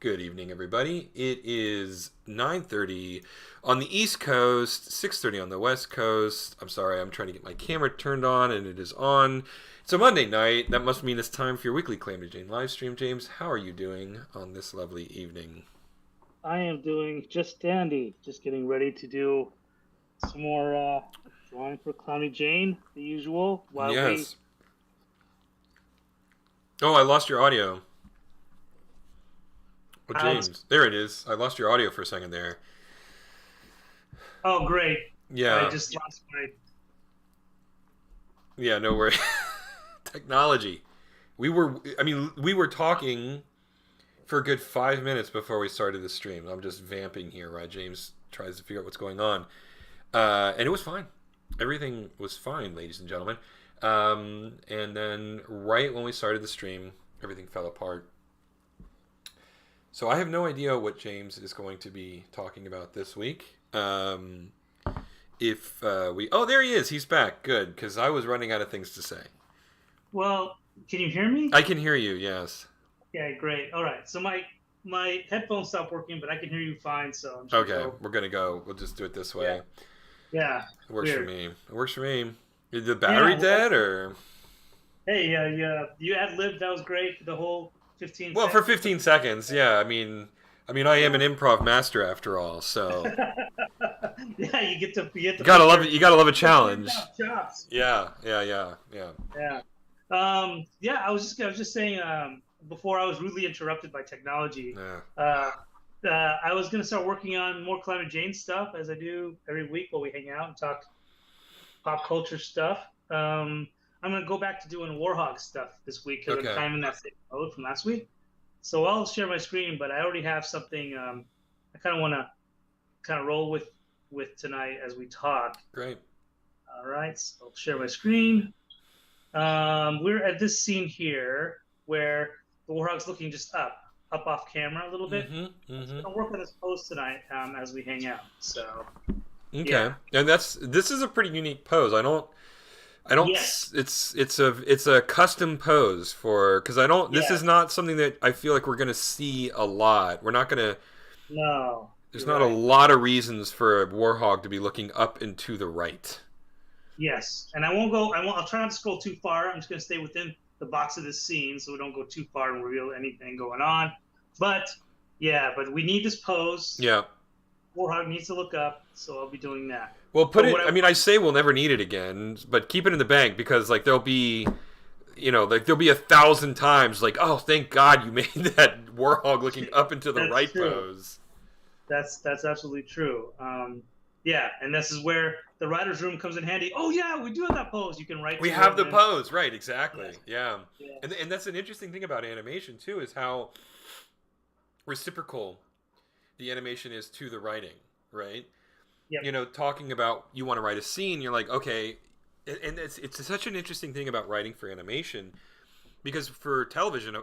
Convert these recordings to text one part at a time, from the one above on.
Good evening, everybody. It is 9:30 on the East Coast, 6:30 on the West Coast. I'm sorry, I'm trying to get my camera turned on, and it is on. It's a Monday night. That must mean it's time for your weekly Calamity Jane live stream. James, how are you doing on this lovely evening? I am doing just dandy. Just getting ready to do some more drawing for Clowny Jane, the usual. While we Yes. Oh, I lost your audio. Oh, Alex. James. There it is. I lost your audio for a second there. Oh, great! I Yeah. just lost my. Yeah, no worries. Technology. We were talking for a good 5 minutes before we started the stream. I'm just vamping here, right? James tries to figure out what's going on. And it was fine. Everything was fine, ladies and gentlemen. And then right when we started the stream, everything fell apart. So I have no idea what James is going to be talking about this week. If we... Oh, there he is. He's back. Good, because I was running out of things to say. Well, can you hear me? I can hear you, yes. Yeah, great. All right. So my headphones stopped working, but I can hear you fine. So I'm just Okay, gonna go. we're going to go. We'll just do it this Yeah. way. Yeah. It works for Weird. me. It works for me. Is the battery Yeah. Well, dead, or... hey, yeah. You ad libbed. That was great for the whole 15 Well, for seconds. 15 seconds, yeah. I mean, I am an improv master after all, so Yeah, you get to you gotta put love it. your You gotta love a challenge. chops. Yeah. Yeah. Yeah, I was just saying before I was rudely interrupted by technology. Yeah. I was going to start working on more Climate Jane stuff as I do every week while we hang out and talk pop culture stuff. I'm going to go back to doing Warhawk stuff this week because I'm Okay. kind of in that same mode from last week. So I'll share my screen, but I already have something I kind of want to kind of roll with tonight as we talk. Great. All right, so I'll share my screen. We're at this scene here where the Warhawk's looking just up off camera a little bit. Mm-hmm. So Mm-hmm. we're gonna work on this pose tonight as we hang out. So Okay. yeah, And this is a pretty unique pose. I don't. yes, It's a custom pose for because I don't. This is yes, not something that I feel like we're gonna see a lot. We're not gonna. no, There's you're not a right. lot of reasons for a warhog to be looking up and to the right. Yes, and I won't go. I won't. I'll try not to scroll too far. I'm just gonna stay within the box of this scene so we don't go too far and reveal anything going on. But yeah, but we need this pose. Yeah. Warhawk needs to look up, so I'll be doing that. Well, put But it. what I I mean, I say we'll never need it again, but keep it in the bank because like there'll be, like there'll be 1,000 times like, oh, thank God you made that warhog looking up into the that's right true. pose. That's absolutely true. Yeah, and this is where the writer's room comes in handy. Oh yeah, we do have that pose. You can write We to it, have and the then pose, right? Exactly. yes, Yeah, yes, and that's an interesting thing about animation too is how reciprocal the animation is to the writing, right? yep, Talking about you want to write a scene, you're like, okay, and it's such an interesting thing about writing for animation because for television,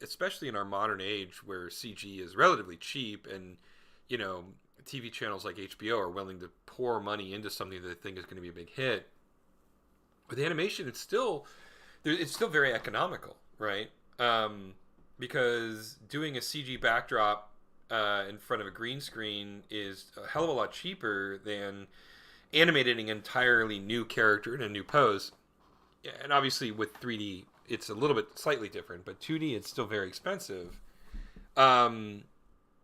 especially in our modern age where CG is relatively cheap and you know TV channels like HBO are willing to pour money into something that they think is going to be a big hit. With animation, it's still very economical, right? Because doing a CG backdrop in front of a green screen is a hell of a lot cheaper than animating an entirely new character in a new pose. And obviously, with 3D, it's a little bit slightly different, but 2D, it's still very expensive. Um,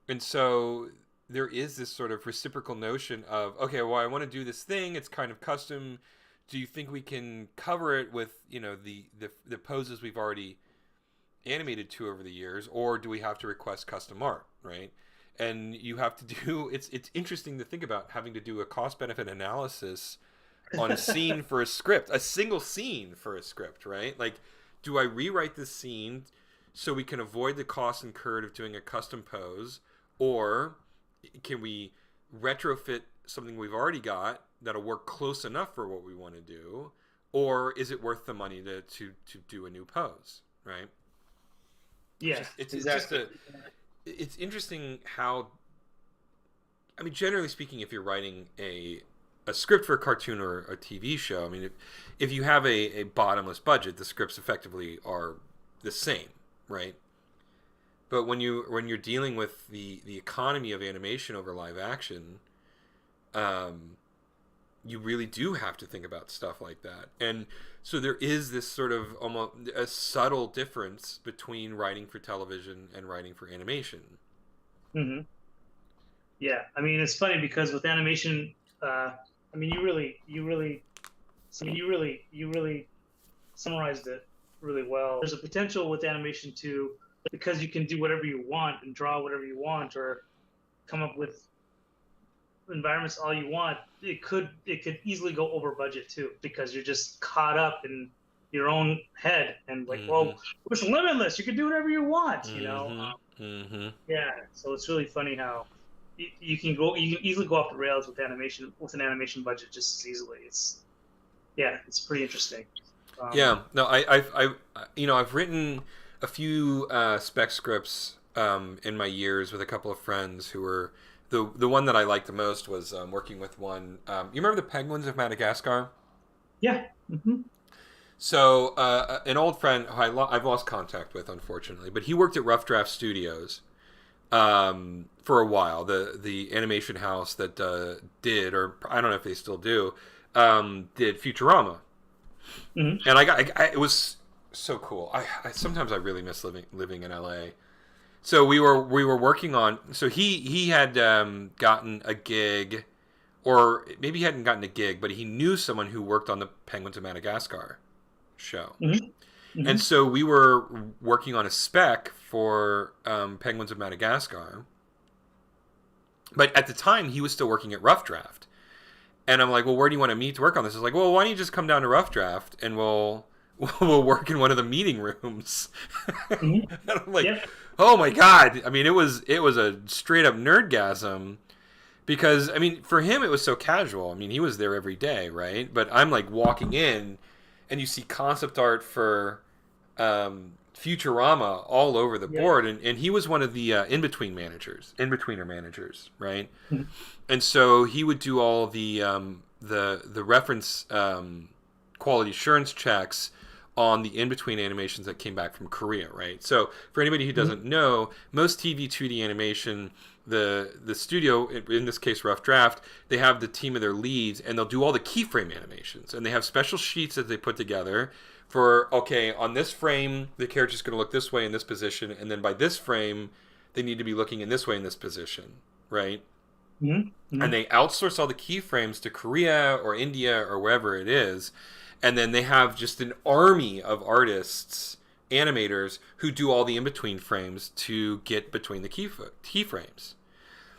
and so there is this sort of reciprocal notion of, okay, well, I want to do this thing. It's kind of custom. Do you think we can cover it with the poses we've already animated to over the years, or do we have to request custom art, right? And you have to do it's interesting to think about having to do a cost benefit analysis on a scene for a script, a single scene for a script, right? Like, do I rewrite this scene so we can avoid the cost incurred of doing a custom pose, or can we retrofit something we've already got that'll work close enough for what we want to do, or is it worth the money to do a new pose, right? It's yeah, just it's just exactly. a it's interesting how, I mean, generally speaking, if you're writing a script for a cartoon or a TV show, I mean, if you have a bottomless budget, the scripts effectively are the same, right? But when you're dealing with the economy of animation over live action, you really do have to think about stuff like that. And so there is this sort of almost a subtle difference between writing for television and writing for animation. Hmm. Yeah, I mean it's funny because with animation, I mean you really summarized it really well. There's a potential with animation to, because you can do whatever you want and draw whatever you want or come up with environments all you want. It could easily go over budget too because you're just caught up in your own head and like, Mm-hmm. well, it's limitless. You can do whatever you want, you know. Mm-hmm. Mm-hmm. Yeah, so it's really funny how you can easily go off the rails with animation with an animation budget just as easily. It's pretty interesting. Um, Yeah. No, I've written a few spec scripts in my years with a couple of friends who were the one that I liked the most was working with one. You remember the Penguins of Madagascar? yeah. Hmm. So an old friend who I've lost contact with, unfortunately, but he worked at Rough Draft Studios for a while. The animation house that did, or I don't know if they still do, did Futurama, Hmm. and it was so cool. Sometimes I really miss living in LA. So we were working on. So he had gotten a gig, or maybe he hadn't gotten a gig, but he knew someone who worked on the Penguins of Madagascar show. Hmm. And Hmm. so we were working on a spec for Penguins of Madagascar. But at the time, he was still working at Rough Draft. And I'm like, well, where do you want to meet to work on this? He's like, well, why don't you just come down to Rough Draft and we'll work in one of the meeting rooms. Hmm. And I'm like, Yep. oh my god! I mean, it was a straight up nerdgasm because I mean, for him it was so casual. I mean, he was there every day, right? But I'm like walking in, and you see concept art for Futurama all over the Yep. board, and he was one of the in-betweener managers, right? Mhm. And so he would do all the reference quality assurance checks on the in-between animations that came back from Korea, right? So for anybody who Mhm. doesn't know, most TV 2D animation, the studio, in this case Rough Draft, they have the team of their leads and they'll do all the keyframe animations, and they have special sheets that they put together for, okay, on this frame the character's going to look this way in this position, and then by this frame they need to be looking in this way in this position, right? Mhm. And Mhm. they outsource all the keyframes to Korea or India or wherever it is, and then they have just an army of artists, animators who do all the in-between frames to get between the keyframes.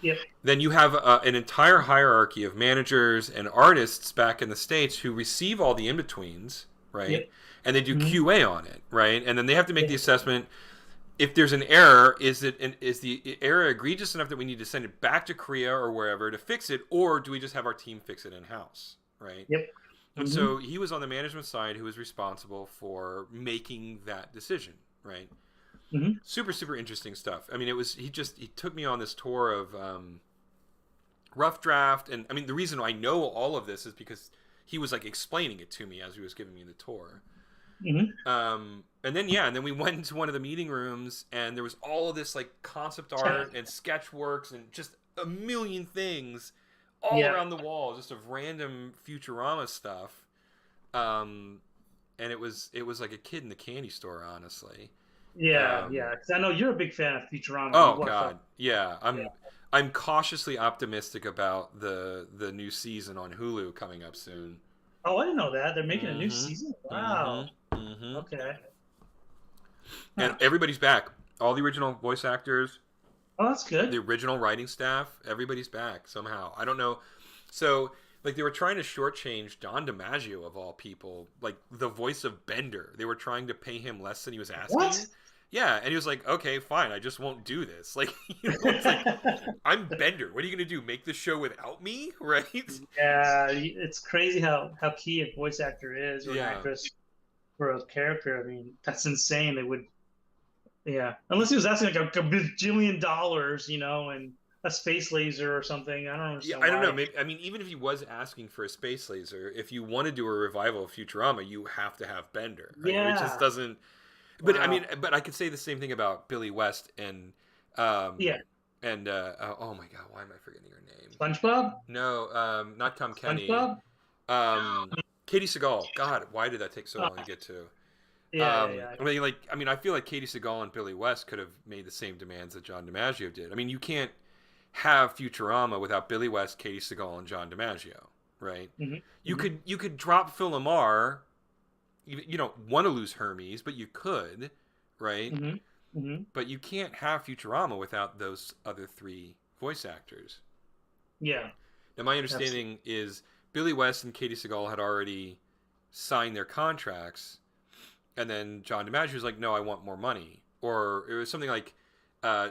Yep. Then you have an entire hierarchy of managers and artists back in the States who receive all the in-betweens, right? Yep. And they do Mhm. QA on it, right? And then they have to make the Yep. assessment. If there's an error, is the error egregious enough that we need to send it back to Korea or wherever to fix it, or do we just have our team fix it in house, right? Yep. And Mhm. so he was on the management side who was responsible for making that decision, right? Mhm. Super super interesting stuff. I mean, he took me on this tour of Rough Draft, and I mean the reason I know all of this is because he was like explaining it to me as he was giving me the tour. Mhm. And then we went into one of the meeting rooms, and there was all of this like concept art and sketch works and just a million things all Yeah. around the wall, just of random Futurama stuff. Um, and it was like a kid in the candy store, honestly. Yeah. Um, Yeah. Because I know you're a big fan of Futurama. You oh watch all. God, yeah, Yeah. I'm cautiously optimistic about the new season on Hulu coming up soon. Oh, I didn't know that they're making a new Mm-hmm. season. Wow. Mm-hmm. Mm-hmm. Okay. And Huh. everybody's back. All the original voice actors, Oh, that's the good. original writing staff, everybody's back somehow. I don't know. So, like, they were trying to shortchange Don DiMaggio, of all people, like the voice of Bender. They were trying to pay him less than he was What? asking. Yeah, and he was like, okay, fine, I just won't do this. Like, it's like, I'm Bender. What are you going to do? Make the show without me? Right? Yeah, it's crazy how key a voice actor is or an Yeah. actress for a character. I mean, that's insane. They would, yeah, unless he was asking like a bajillion dollars, and a space laser or something. I don't Yeah, understand I don't know. why. Maybe, I mean, even if he was asking for a space laser, if you want to do a revival of Futurama, you have to have Bender, right? It just Yeah, doesn't. But I Wow. mean, but I could say the same thing about Billy West um, Yeah. and oh my god, why am I forgetting her name? SpongeBob. No, not Tom Kenny. SpongeBob. Um, Katie Seagal. God, why did that take so Oh, long to get to? yeah, yeah, yeah. I feel like Katie Seagal and Billy West could have made the same demands that John DiMaggio did. I mean, you can't have Futurama without Billy West, Katie Seagal, and John DiMaggio, right? Hmm. You Hmm. could drop Phil Lamar. You don't want to lose Hermes, but you could, right? Hmm. Hmm. But you can't have Futurama without those other three voice actors. Yeah. Now, my Absolutely. understanding is Billy West and Katie Seagal had already signed their contracts, and then John DiMaggio was like, "No, I want more money," or it was something like,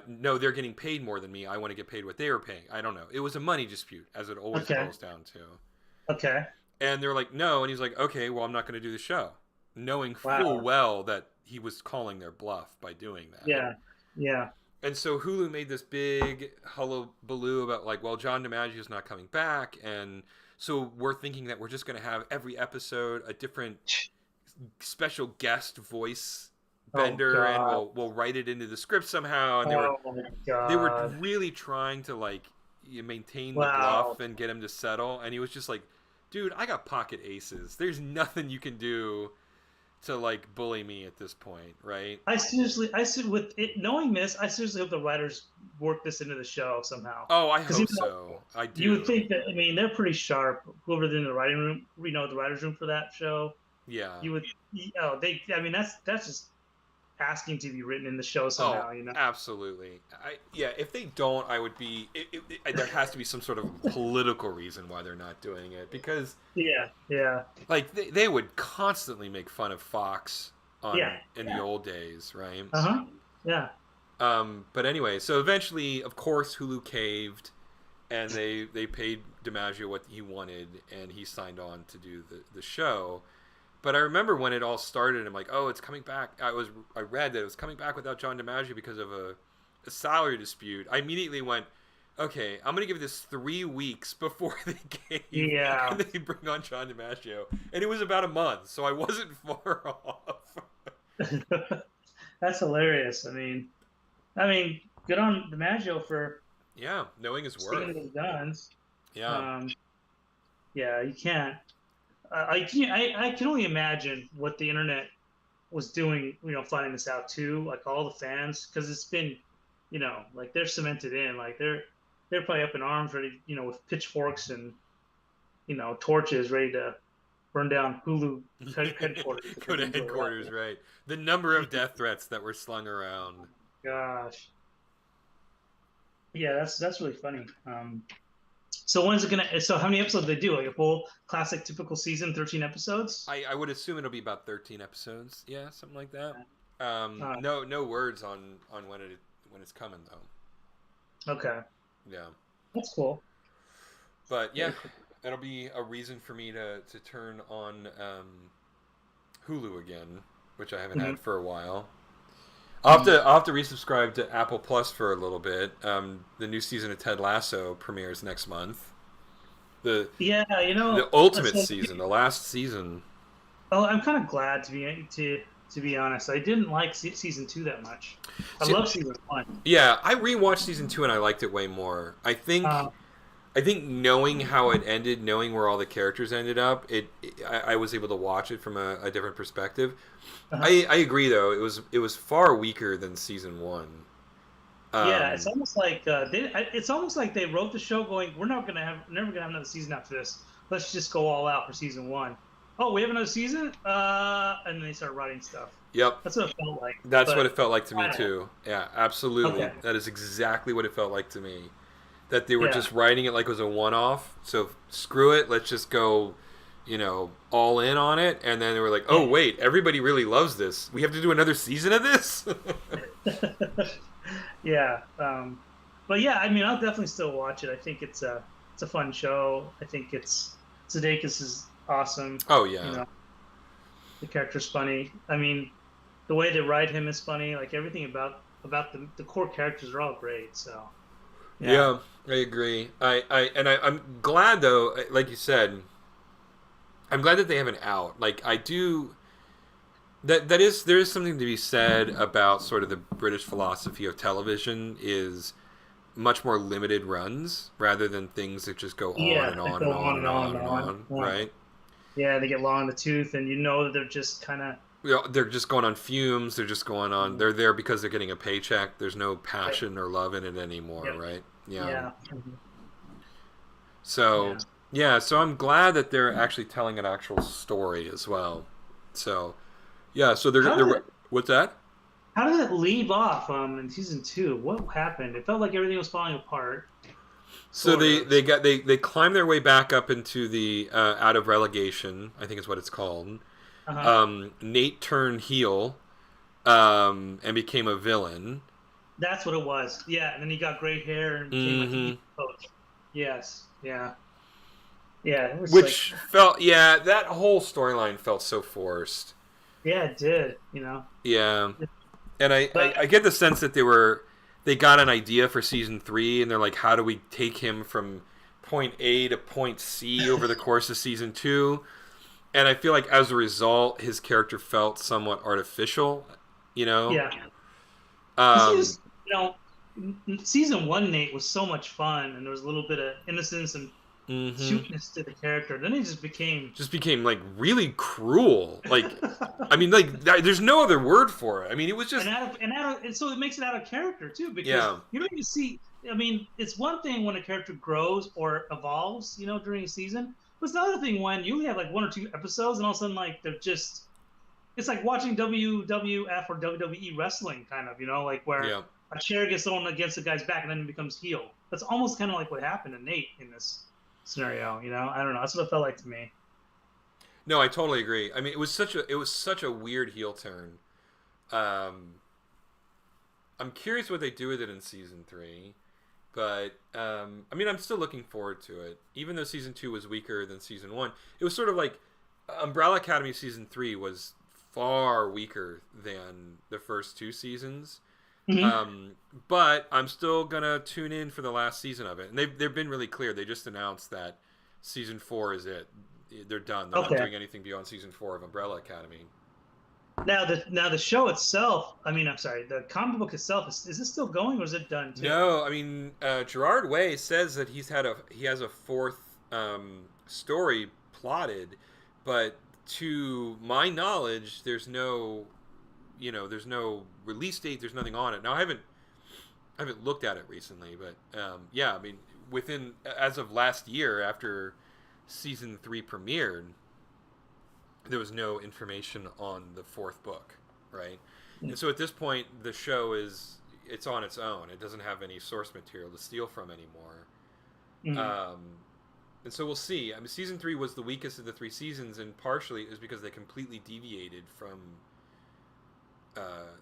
"No, they're getting paid more than me. I want to get paid what they were paying." I don't know. It was a money dispute, as it always Okay. boils down to. Okay. And they're like, "No," and he's like, "Okay, well, I'm not going to do the show," knowing full Wow. well that he was calling their bluff by doing that. Yeah. Yeah. And so Hulu made this big hullabaloo about like, well, John DiMaggio's not coming back, and so we're thinking that we're just going to have every episode a different special guest voice Oh bender, and God. we'll write it into the script somehow. And Oh my they were God. really trying to like maintain the Wow. bluff and get him to settle, and he was just like, dude, I got pocket aces. There's nothing you can do to like bully me at this point, right? I seriously, with it knowing this, I seriously hope the writers work this into the show somehow. Oh, I Because hope so. I you would do. think that, I mean, they're pretty sharp. Whoever's in the writing room, the writers' room for that show, Yeah. you would, I mean, that's just asking to be written in the show Oh, somehow, you know? absolutely. Yeah. If they don't, I would be. There has to be some sort of political reason why they're not doing it, because Yeah, yeah, like they would constantly make fun of Fox yeah, on in the old days, right? uh-huh, yeah, But anyway, so eventually, of course, Hulu caved, and they paid DiMaggio what he wanted, and he signed on to do the show. But I remember when it all started, I'm like, oh, it's coming back. I read that it was coming back without John DiMaggio because of a salary dispute. I immediately went, okay, I'm gonna give this 3 weeks before they cave yeah. and they bring on John DiMaggio, and it was about a month, so I wasn't far off. That's hilarious. I mean, good on DiMaggio for Yeah, knowing his sticking worth. to his guns. Yeah, Um, yeah, you can't. I can only imagine what the internet was doing, finding this out too, like all the fans, because it's been, like they're cemented in, like they're probably up in arms, ready, with pitchforks and torches, ready to burn down Hulu headquarters if they go to didn't do it right. headquarters, right? The number of death threats that were slung around. Gosh, yeah, that's really funny. So when is it gonna? So how many episodes do they do? Like a full classic, typical season, 13 episodes? I would assume it'll be about 13 episodes. Yeah, something like that. Uh, No words on when it's coming though. okay, Yeah, that's cool. but yeah, Very cool. it'll be a reason for me to turn on Hulu again, which I haven't Hmm. had for a while. Hmm. I'll have to resubscribe to Apple Plus for a little bit. The new season of Ted Lasso premieres next month. The Yeah, the ultimate so, season, the last season. oh, I'm kind of glad to be honest. I didn't like season two that much. I See, love season one. yeah, I rewatched season two and I liked it way more. Uh, I think knowing how it ended, knowing where all the characters ended up, I was able to watch it from a different perspective. uh I agree though, it was far weaker than season one. Yeah, it's Um, almost like it's almost like they wrote the show going, we're not gonna have never gonna have another season after this. Let's just go all out for season one. Oh, we have another season? And then they start writing stuff. yep, That's what it felt like. that's what But it felt like to me I don't know. too. Yeah, absolutely. Okay. That is exactly what it felt like to me. That they were Yeah. just writing it like it was a one-off. So screw it, let's just go, all in on it. And then they were like, oh Yeah. wait, everybody really loves this. We have to do another season of this. Yeah. But yeah, I'll definitely still watch it. I think it's a fun show. I think Sudeikis is awesome. Oh You yeah, know, the character's funny. The way they write him is funny. Like everything about the core characters are all great. So yeah. yeah, I agree. I'm glad though, like you said, I'm glad that they have an out. Like I do. There is something to be said about sort of the British philosophy of television is much more limited runs rather than things that just go on Yeah, and they on and go on on and and on on and and on. on, Yeah, right? yeah, they get long in the tooth, and you know that they're just kind of. You know, they're just going on fumes. They're just going on. They're there because they're getting a paycheck. There's no Yep, passion or love in it anymore, yep, right? Yeah. yeah, So yeah. yeah, so I'm glad that they're actually telling an actual story as well. So yeah, so How they're did it? what's that? How did it leave off in season two? What happened? It felt like everything was falling apart, So sort of. they climb their way back up into the out of relegation. I think is what it's called. Uh huh. Nate turned heel and became a villain. That's what it was. Yeah, and then he got gray hair and became like an Mm-hmm. evil coach. Yes. Yeah. Yeah. It was like, Which felt yeah, that whole storyline felt so forced. yeah, it did. Yeah, and But I get the sense that they got an idea for season three, and they're like, how do we take him from point A to point C over the course of season two? And I feel like as a result, his character felt somewhat artificial. You know, yeah, because he um, was, season one Nate was so much fun, and there was a little bit of innocence and mm-hmm. cuteness to the character. Then he just became. Just became like really cruel. Like, I mean, like there's no other word for it. I mean, it was just And so it makes it out of character too, because yeah, you don't even see. I mean, it's one thing when a character grows or evolves, during a season. But it's another thing when you only have like one or two episodes, and all of a sudden, like they're just. It's like watching WWF or WWE wrestling, kind of, like where yeah. a chair gets thrown against the guy's back and then he becomes heel. That's almost kind of like what happened to Nate in this scenario. I don't know. That's what it felt like to me. No, I totally agree. I mean, it was such a weird heel turn. Um, I'm curious what they do with it in season three, but I mean, I'm still looking forward to it. Even though season two was weaker than season one, it was sort of like Umbrella Academy season three was far weaker than the first two seasons. Mm-hmm. Um, but I'm still gonna tune in for the last season of it, and they've been really clear. They just announced that season four is it. They're done. They're not Okay. doing anything beyond season four of Umbrella Academy. Now the show itself. I mean, I'm sorry. The comic book itself is it still going or is it done too? No, I mean Gerard Way says that he has a fourth story plotted, but to my knowledge, there's no release date. There's nothing on it. Now I haven't looked at it recently, but yeah, I mean within as of last year after season three premiered, there was no information on the fourth book, right? And so at this point, the show it's on its own. It doesn't have any source material to steal from anymore. Mm-hmm. Um, and so we'll see. I mean, season three was the weakest of the three seasons, and partially it was because they completely deviated from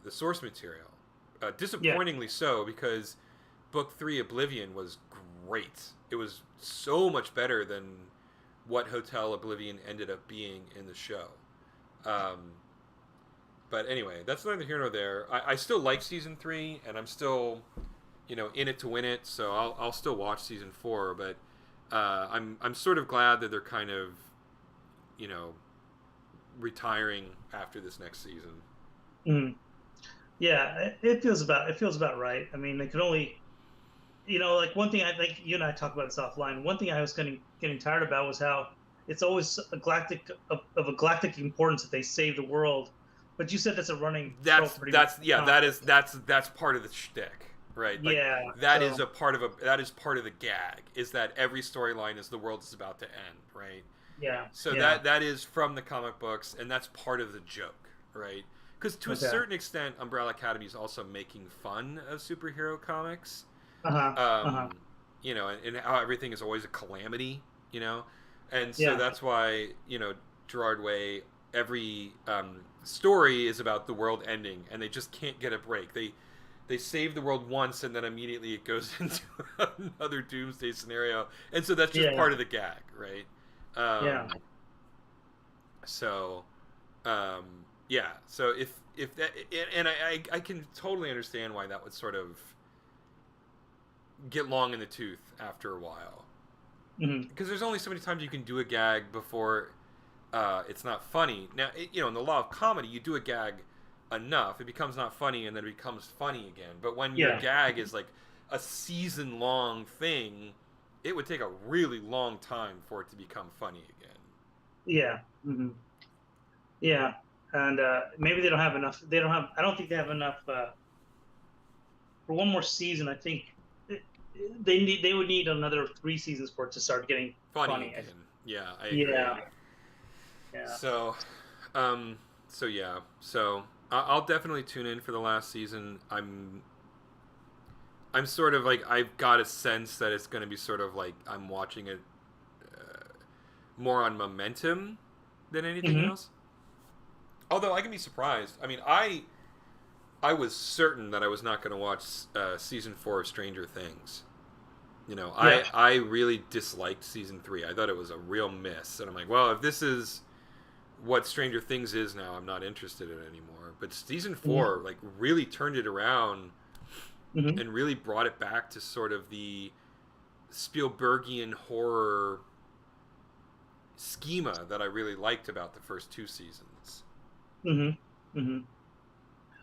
the source material. Yeah. Disappointingly so, because book three, Oblivion, was great. It was so much better than what Hotel Oblivion ended up being in the show. Um, but anyway, that's neither here nor there. I still like season three, and I'm still, in it to win it. So I'll still watch season four. But I'm sort of glad that they're kind of, you know, retiring after this next season. Mm-hmm. Yeah. It feels about right. I mean, they could only. Like one thing I like you and I talked about this offline. One thing I was getting tired about was how it's always a galactic of a galactic importance that they save the world. But you said that's a running trope, pretty much. That's yeah, Comic books. that's part of the shtick, right? Like Yeah. that is So a part of that is part of the gag is that every storyline is the world is about to end, right? yeah, So yeah. that is from the comic books, and that's part of the joke, right? Because to a Okay. certain extent, Umbrella Academy is also making fun of superhero comics, Uh huh. Uh huh. um, and how everything is always a calamity, and so Yeah. that's why Gerard Way every story is about the world ending, and they just can't get a break. They save the world once, and then immediately it goes into another doomsday scenario, and so that's just Yeah. part of the gag, right? Yeah. Um, so, um, yeah. So if that and I can totally understand why that would sort of get long in the tooth after a while Hmm. because there's only so many times you can do a gag before it's not funny. Now, in the law of comedy, you do a gag enough, it becomes not funny, and then it becomes funny again. But when your Yeah. gag is like a season-long thing, it would take a really long time for it to become funny again. Yeah. Yeah. And maybe they don't have enough. They don't have. I don't think they have enough for one more season. I think it, they would need another 3 seasons for it to start getting Funny funny. again. Yeah, I agree. Yeah. Yeah. So, yeah. So I'll definitely tune in for the last season. I'm sort of like, I've got a sense that it's going to be sort of like I'm watching it more on momentum than anything hmm else. Although I can be surprised. I mean, I was certain that I was not going to watch season 4 of Stranger Things. Yeah. I really disliked season 3. I thought it was a real miss, and I'm like, well, if this is what Stranger Things is now, I'm not interested in it anymore. But season hmm 4 like really turned it around hmm and really brought it back to sort of the Spielbergian horror schema that I really liked about the first 2 seasons. hmm hmm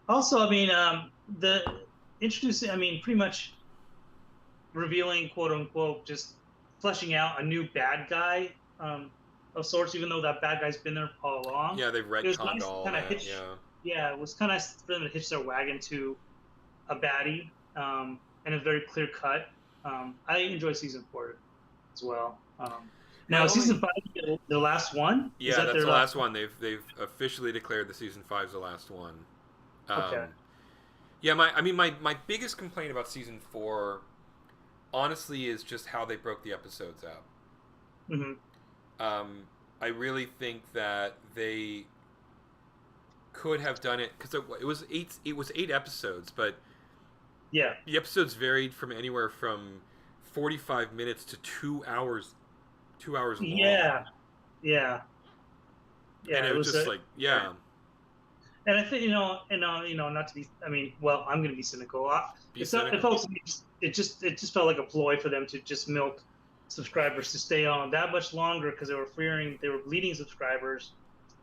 Also, I mean, the introducing. I mean, pretty much revealing, quote unquote, just fleshing out a new bad guy of sorts, even though that bad guy's been there all along. Yeah, they've It was retconned nice to all kind of that. hitch. Yeah. Yeah, it was kind of nice for them to hitch their wagon to a baddie, and a very clear cut. I enjoy season 4 as well. My Now, only season 5, the last one, is Yeah, that that's their the last last one. They've officially declared the season 5's the last one. one? Okay. Um, yeah, my biggest complaint about season 4, honestly, is just how they broke the episodes out. hmm Um, I really think that they could have done it because it was eight. It was 8 episodes, but Yeah. the episodes varied from anywhere from 45 minutes to 2 hours. 2 hours long, Yeah. Yeah. and Yeah. it It was was just like, yeah, and I think not to be. I mean, well, I'm going to be cynical. be It's not. It cynical. felt it just felt like a ploy for them to just milk subscribers to stay on that much longer because they were bleeding subscribers.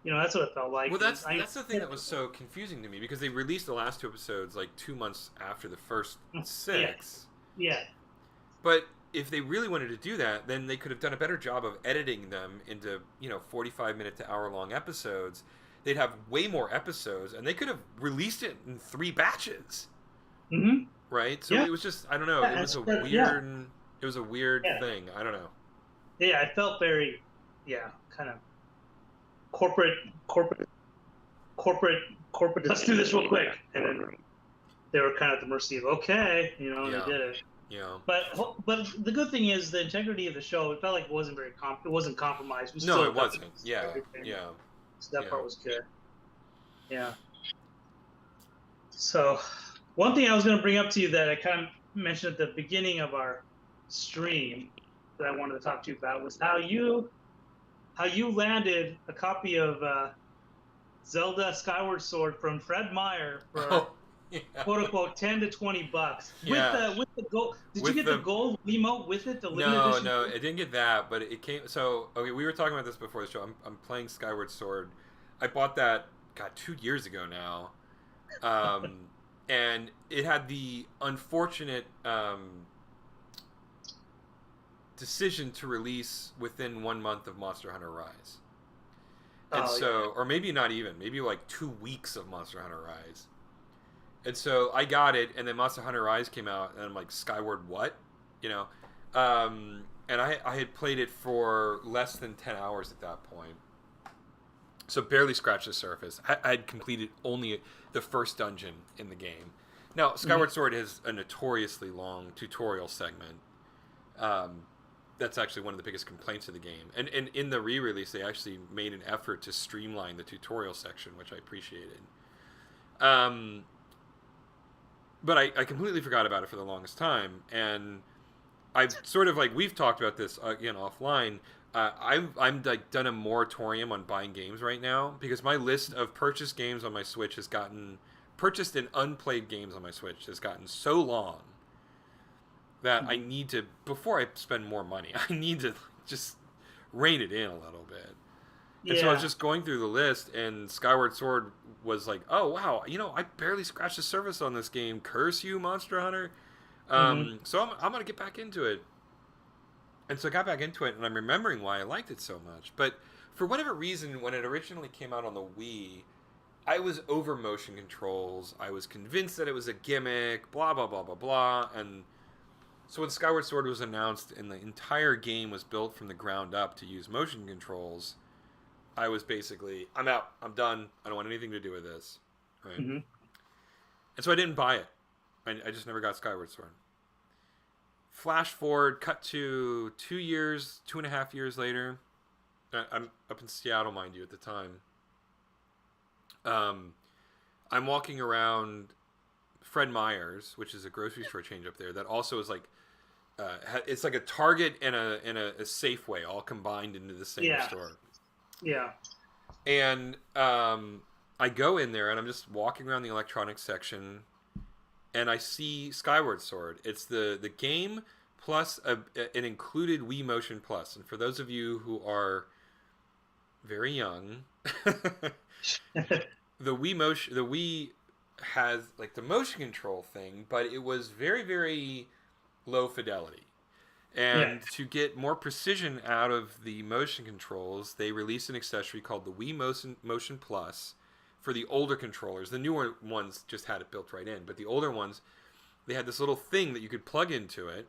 That's what it felt like. Well, And that's the thing that was so confusing to me because they released the last 2 episodes like 2 months after the first yeah, 6. yeah, But if they really wanted to do that, then they could have done a better job of editing them into 45-minute to hour-long episodes. They'd have way more episodes, and they could have released it in 3 batches, hmm right? So yeah, it was just, I don't know. yeah, It was a yeah, weird. It was a weird yeah, thing. I don't know. yeah. I felt very, yeah, kind of corporate, corporate, corporate, corporate. Let's do this real quick, and then they were kind of at the mercy of and they Yeah, did it. yeah. But the good thing is the integrity of the show. It felt like it wasn't it wasn't compromised. We No, still it got wasn't. Yeah, everything, yeah, so that yeah. part was good. Yeah. So one thing I was going to bring up to you that I kind of mentioned at the beginning of our stream that I wanted to talk to you about was how you landed a copy of Zelda Skyward Sword from Fred Meyer for Oh, yeah, quote unquote $10 to $20 yeah. with the gold. Did you With get the the gold emote with it, the limited No, edition? no, I didn't get that, but it came. So, okay, we were talking about this before the show. I'm playing Skyward Sword. I bought that, God, 2 years ago now. Um, and it had the unfortunate decision to release within 1 month of Monster Hunter Rise. And Oh yeah. so, or maybe not even, maybe like 2 weeks of Monster Hunter Rise. And so I got it, and then Monster Hunter Rise came out, and I'm like, Skyward what? You know? And I had played it for less than 10 hours at that point. So barely scratched the surface. I had completed only the first dungeon in the game. Now, Mhm. Skyward Sword has a notoriously long tutorial segment. That's actually one of the biggest complaints of the game. And in the re-release, they actually made an effort to streamline the tutorial section, which I appreciated. Um, but I completely forgot about it for the longest time, and I've sort of like we've talked about this again offline. I'm like done a moratorium on buying games right now because my list of purchased games on my Switch has gotten purchased and unplayed games on my Switch has gotten so long that I Mhm. need to before I spend more money. I need to just rein it in a little bit. And so I was Yeah. just going through the list, and Skyward Sword was like, oh wow, I barely scratched the surface on this game. Curse you, Monster Hunter. Hmm. So I'm gonna get back into it. And so I got back into it, and I'm remembering why I liked it so much. But for whatever reason, when it originally came out on the Wii, I was over motion controls. I was convinced that it was a gimmick, blah, blah, blah, blah, blah. And so when Skyward Sword was announced and the entire game was built from the ground up to use motion controls, I was basically, I'm out. I'm done. I don't want anything to do with this. Right? Hmm. And so I didn't buy it. I just never got Skyward Sword. Flash forward, cut to 2 years, 2.5 years later. I'm up in Seattle, mind you, at the time. I'm walking around Fred Meyer's, which is a grocery store chain up there that also is like, it's like a Target and a Safeway all combined into the same Yeah. store. Yeah. And I go in there and I'm just walking around the electronics section, and I see Skyward Sword. It's the game plus an included Wii Motion Plus. And for those of you who are very young, the Wii has like the motion control thing, but it was very, very low fidelity. Yeah. And to get more precision out of the motion controls, they released an accessory called the Wii Motion Plus for the older controllers. The newer ones just had it built right in, but the older ones, they had this little thing that you could plug into it,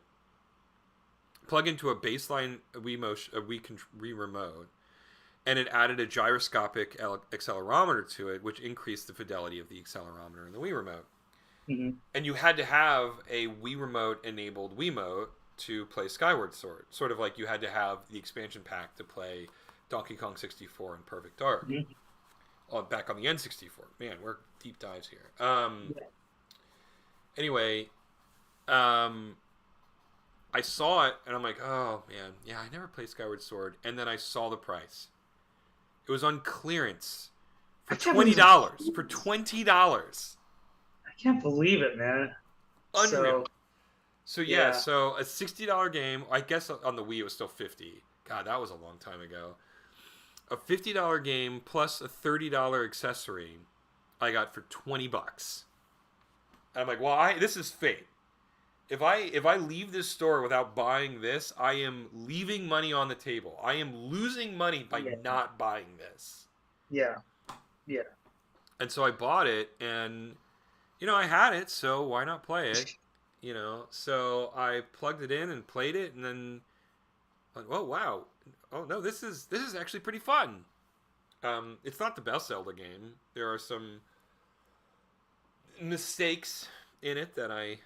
plug into a baseline Wii remote, and it added a gyroscopic accelerometer to it, which increased the fidelity of the accelerometer in the Wii remote. Hmm. And you had to have a Wii remote enabled Wiimote to play Skyward Sword. Sort of like you had to have the expansion pack to play Donkey Kong 64 and Perfect Dark. Hmm. Back on the N64. Man, we're deep dives here. Yeah. Anyway, I saw it and I'm like, oh man, yeah, I never played Skyward Sword. And then I saw the price. It was on clearance for $20. For $20. I can't believe it, man. Unreal. So So yeah. so a $60 game. I guess on the Wii it was still $50. God, that was a long time ago. A $50 game plus a $30 accessory, I got for $20. And I'm like, well, this is fate. If I leave this store without buying this, I am leaving money on the table. I am losing money by Yeah. not buying this. Yeah. Yeah. And so I bought it, and I had it, so why not play it? So I plugged it in and played it, and then like, oh wow, oh no, this is actually pretty fun. It's not the best Zelda game. There are some mistakes in it that I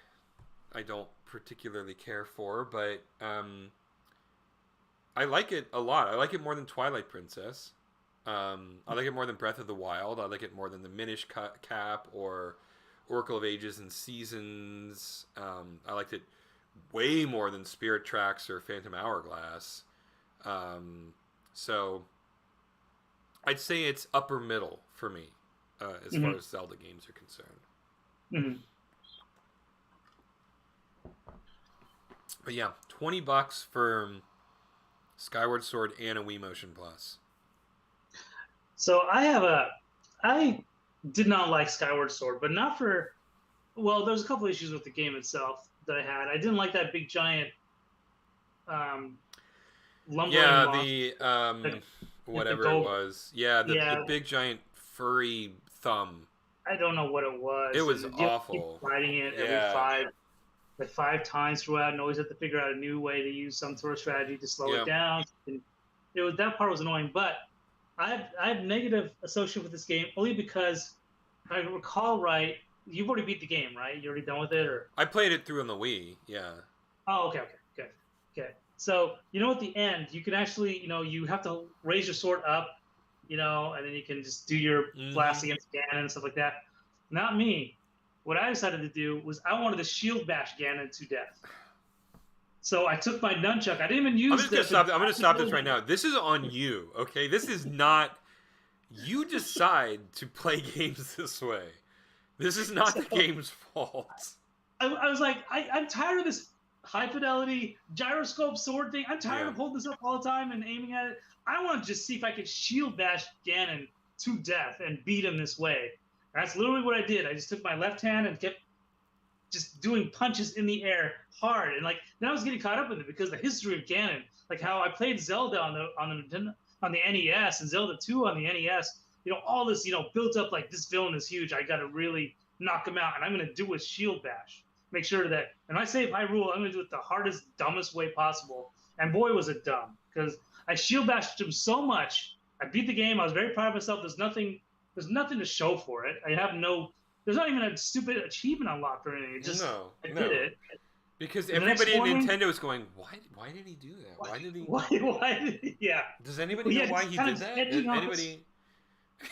don't particularly care for, but I like it a lot. I like it more than Twilight Princess. I like it more than Breath of the Wild. I like it more than the Minish Cap or Oracle of Ages and Seasons. I liked it way more than Spirit Tracks or Phantom Hourglass. So I'd say it's upper middle for me as far as Zelda games are concerned. Mm-hmm. But yeah, $20 for Skyward Sword and a Wii Motion Plus. So I did not like Skyward Sword, but not for, well, there's a couple issues with the game itself that I had. I didn't like that big giant lumbering monster. Whatever it was. Yeah, the big giant furry thumb. I don't know what it was. It was You awful. keep fighting it every five times throughout, and always have to figure out a new way to use some sort of strategy to slow it down. And that part was annoying, but I have negative association with this game only because if I recall right, you've already beat the game, right? You're already done with it, or I played it through on the Wii. Yeah. oh, okay, good. So at the end, you can actually, you have to raise your sword up, and then you can just do your blast against Ganon and stuff like that. Not me. What I decided to do was I wanted to shield bash Ganon to death. So I took my nunchuck. I didn't even use. I'm going to stop this right now. This is on you, okay? This is not. You decide to play games this way. This is not the game's fault. I was like, I'm tired of this high fidelity gyroscope sword thing. I'm tired Yeah. of holding this up all the time and aiming at it. I want to just see if I could shield bash Ganon to death and beat him this way. That's literally what I did. I just took my left hand and kept just doing punches in the air hard, and like then I was getting caught up in it because the history of Ganon, like how I played Zelda on the NES and Zelda 2 on the NES. All this built up like this villain is huge. I got to really knock him out, and I'm gonna do a shield bash. Make sure that, and I say if I rule, I'm gonna do it the hardest, dumbest way possible. And boy, was it dumb because I shield bashed him so much. I beat the game. I was very proud of myself. There's nothing to show for it. I have no. There's not even a stupid achievement unlocked or anything. It just I did it. Because everybody at Nintendo is going, why did he do that? Why did he? Why did he? Yeah. Does anybody know why he did that? Anybody?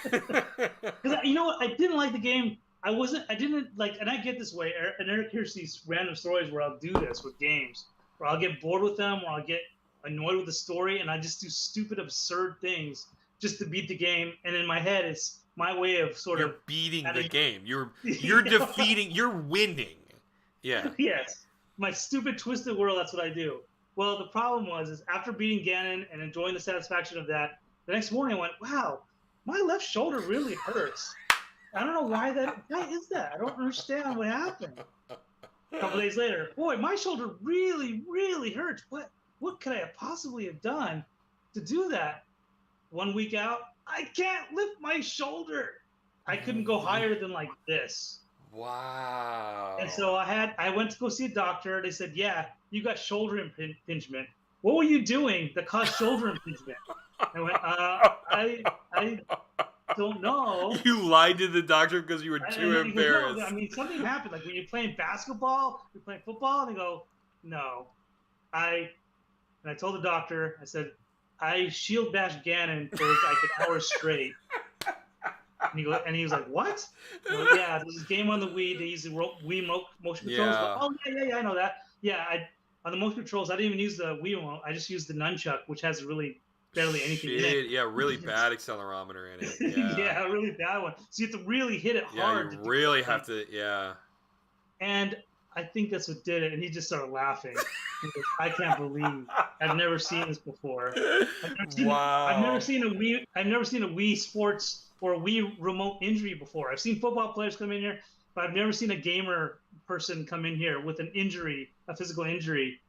Because you know what? I didn't like the game. I didn't like, and I get this way. And Eric hears these random stories where I'll do this with games, where I'll get bored with them, or I'll get annoyed with the story, and I just do stupid, absurd things just to beat the game. And in my head, it's my way of sort of beating the game. You're defeating. You're winning. Yeah. Yes. My stupid twisted world. That's what I do. Well, the problem is after beating Ganon and enjoying the satisfaction of that, the next morning I went, wow, my left shoulder really hurts. I don't know why is that. I don't understand what happened. A couple days later, boy, my shoulder really, really hurts. What could I have possibly have done to do that? 1 week out, I can't lift my shoulder. I couldn't go higher than like this. Wow. And so I went to go see a doctor. They said, yeah, you got shoulder impingement. What were you doing that caused shoulder impingement? I went, I don't know. You lied to the doctor because you were too embarrassed. No, I mean, something happened. Like when you're playing basketball, you're playing football, and they go, no. And I told the doctor, I said, I shield bashed Ganon for like an hour straight. And he was like, what? Like, yeah, there's this game on the Wii. They use the Wii motion controls. Yeah. Oh, yeah, I know that. Yeah, on the motion controls, I didn't even use the Wii remote. I just used the nunchuck, which has really barely anything in it. Yeah, really bad accelerometer in it. Yeah. Yeah, a really bad one. So you have to really hit it hard. Yeah, you really have to, yeah. And I think that's what did it. And he just started laughing. He goes, I can't believe I've never seen this before. I've never seen a Wii Sports or a Wii remote injury before. I've seen football players come in here, but I've never seen a gamer person come in here with an injury, a physical injury.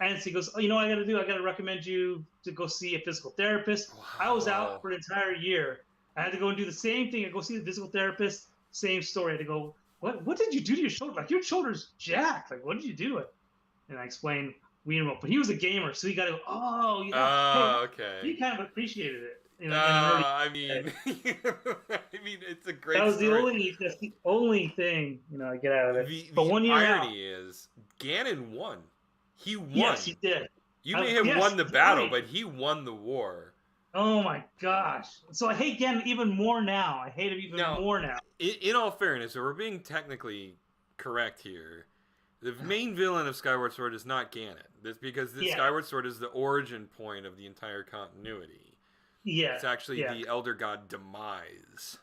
And so he goes, oh, you know what I got to do? I got to recommend you to go see a physical therapist. Wow. I was out for an entire year. I had to go and do the same thing. I go see the physical therapist. Same story. I had to go, what did you do to your shoulder? Like, your shoulder's jacked. Like, what did you do to it? And I explained Wii remote. But he was a gamer, so he got to go, oh, hey, okay. He kind of appreciated it. I mean, it's a great. That's the only thing I get out of it. But 1 year irony is Ganon won. He won. Yes, he did. You may have won the battle, but he won the war. Oh my gosh! So I hate Ganon even more now. I hate him even more now. In all fairness, if we're being technically correct here, the main villain of Skyward Sword is not Ganon. That's because Skyward Sword is the origin point of the entire continuity. Yeah, it's actually the Elder God Demise.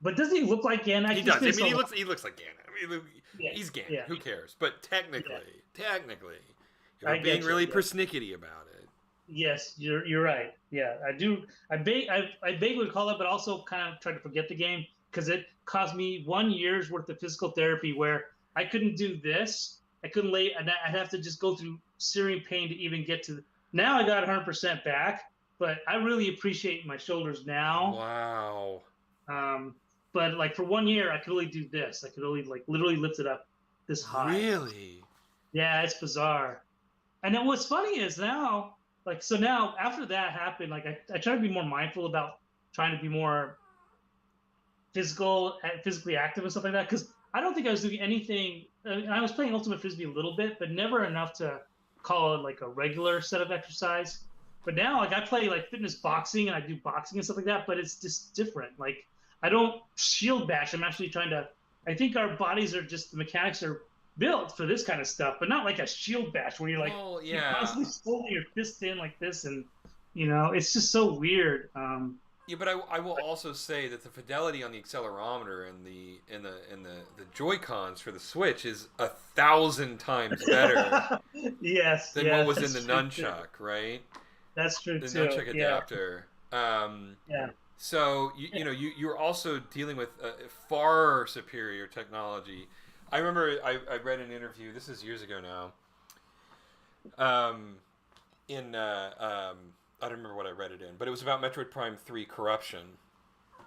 But doesn't he look like Ganon? He does. I mean, he looks like Ganon. I mean, he's Ganon. Yeah. Who cares? But technically, if we're being really persnickety about it. Yes, you're right. Yeah, I do. I vaguely recall it, but also kind of try to forget the game because it cost me 1 year's worth of physical therapy where I couldn't do this. I couldn't lay, and I'd have to just go through searing pain to even get to. Now I got 100% back. But I really appreciate my shoulders now. Wow. But like for 1 year, I could only do this. I could only like literally lift it up this high. Really? Yeah, it's bizarre. And then what's funny is now, like, so now after that happened, like I try to be more mindful about trying to be more physically active and stuff like that. Because I don't think I was doing anything. I was playing Ultimate Frisbee a little bit, but never enough to call it like a regular set of exercise. But now, like, I play, like, fitness boxing, and I do boxing and stuff like that, but it's just different. Like, I don't shield bash. I'm actually trying to – I think our bodies are just – the mechanics are built for this kind of stuff, but not like a shield bash where you're, like, you're constantly holding your fist in like this, and, it's just so weird. Yeah, but I will also say that the fidelity on the accelerometer and the Joy Cons for the Switch is 1,000 times better Yes, than what yeah, was in the that's true too. nunchuck, right? That's true The too. nunchuck Yeah, adapter. yeah, So you're also dealing with far superior technology. I remember I read an interview. This is years ago now. In I don't remember what I read it in, but it was about Metroid Prime 3 corruption.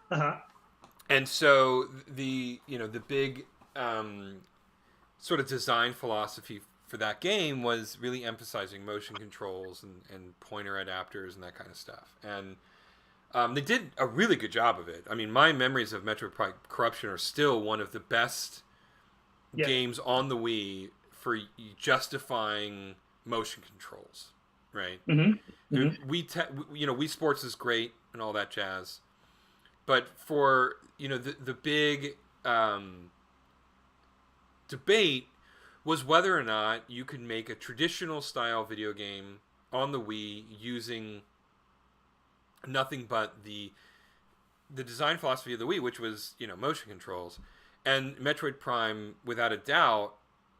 uh-huh. And so the big sort of design philosophy for that game was really emphasizing motion controls and pointer adapters and that kind of stuff. And they did a really good job of it. I mean, my memories of Metroid Prime Corruption are still one of the best Yeah. games on the Wii for justifying motion controls, right? Mm-hmm. Mm-hmm. Wii Sports is great and all that jazz, but for the big debate was whether or not you could make a traditional style video game on the Wii using nothing but the design philosophy of the Wii, which was motion controls, and Metroid Prime, without a doubt,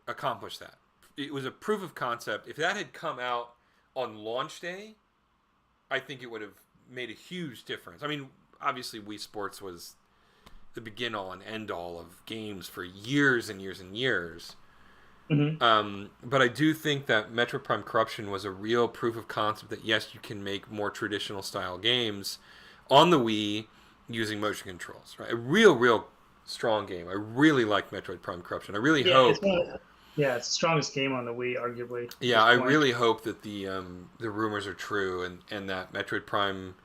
accomplished that. It was a proof of concept. If that had come out on launch day, I think it would have made a huge difference. I mean, obviously, Wii Sports was the begin all and end all of games for years and years and years. But I do think that Metroid Prime Corruption was a real proof of concept that yes, you can make more traditional style games on the Wii using motion controls. Right, a real strong game. I really like Metroid Prime Corruption. I really Yeah, hope. yeah, it's the strongest game on the Wii, arguably. At Yeah, this I point. really hope that the rumors are true and that Metroid Prime.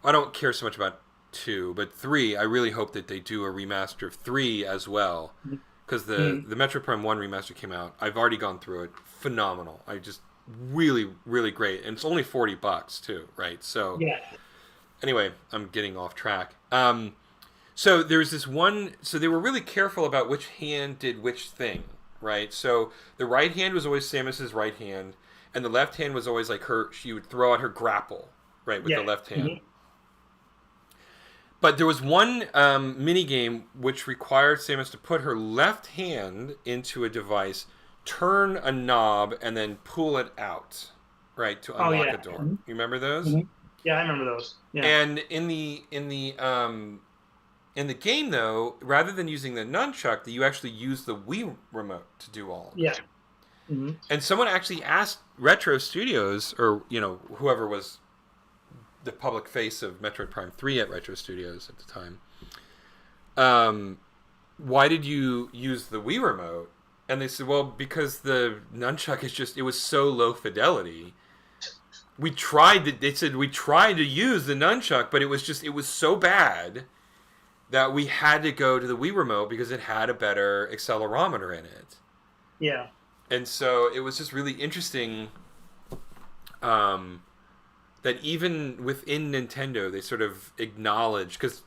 I don't care so much about 2, but 3. I really hope that they do a remaster of 3 as well, because Mm-hmm. the Metroid Prime 1 remaster came out. I've already gone through it. Phenomenal. I just really great, and it's only $40 too, right? So Yeah. anyway, I'm getting off track. So there's this one. So they were really careful about which hand did which thing, right? So the right hand was always Samus's right hand, and the left hand was always like her. She would throw out her grapple, right, with the Yeah. left hand. Mm-hmm. But there was one mini game which required Samus to put her left hand into a device, turn a knob, and then pull it out, right, to Oh unlock yeah. a door. Mm-hmm. You remember those? Mm-hmm. Yeah, I remember those. Yeah. And in the game though, rather than using the nunchuck, you actually use the Wii remote to do all of Yeah. it. Mm-hmm. And someone actually asked Retro Studios, or whoever was the public face of Metroid Prime 3 at Retro Studios at the time, why did you use the Wii remote? And they said, well, because the nunchuck it was so low fidelity. They said we tried to use the nunchuck, but it was so bad that we had to go to the Wii remote because it had a better accelerometer in it. Yeah. And so it was just really interesting that even within Nintendo, they sort of acknowledge, because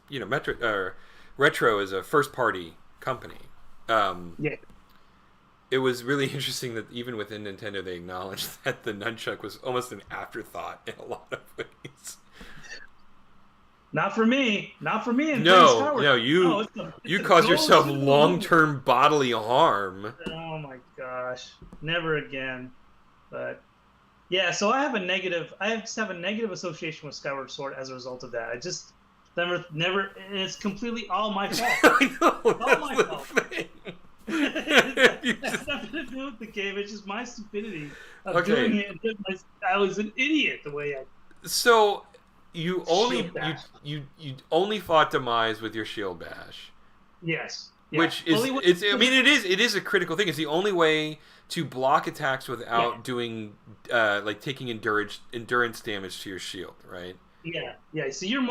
Retro is a first-party company. Yeah. It was really interesting that even within Nintendo, they acknowledged that the nunchuck was almost an afterthought in a lot of ways. Not for me. Not for me. No, It's you a caused yourself go-to. long-term bodily harm. Oh my gosh. Never again. But yeah, so I just have a negative association with Skyward Sword as a result of that. I just never, and it's completely all my fault. I know, All my that's fault. the thing. You It has just- nothing to do with the game. It's just my stupidity of Okay. doing it. I was an idiot the way I. So you only Shield bash. you only fought Demise with your shield bash, Yes. Yeah. which is Only it's. I mean, it is a critical thing. It's the only way to block attacks without doing like taking endurance damage to your shield, right? Yeah. So you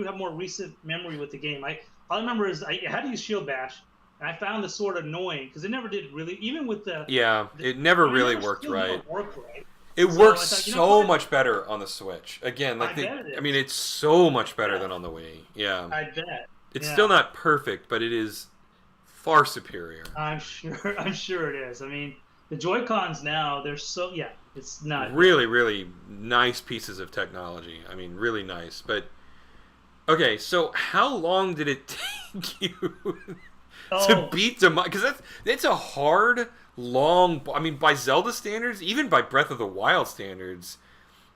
have more recent memory with the game. All I remember is I had to use shield bash, and I found the sword annoying because it never did really, even with the. Yeah, it never really worked still right. never worked right. It So works I thought, so what? much better on the Switch. Again, like I bet it I mean, is. it's so much better than on the Wii. Yeah, I bet. it's Yeah. still not perfect, but it is far superior. I'm sure. I'm sure it is. I mean, the Joy Cons now they're so it's not Really, really nice pieces of technology. I mean, really nice. But Okay, so how long did it take you to Oh, beat Demise? Because that's a hard, long. I mean, by Zelda standards, even by Breath of the Wild standards,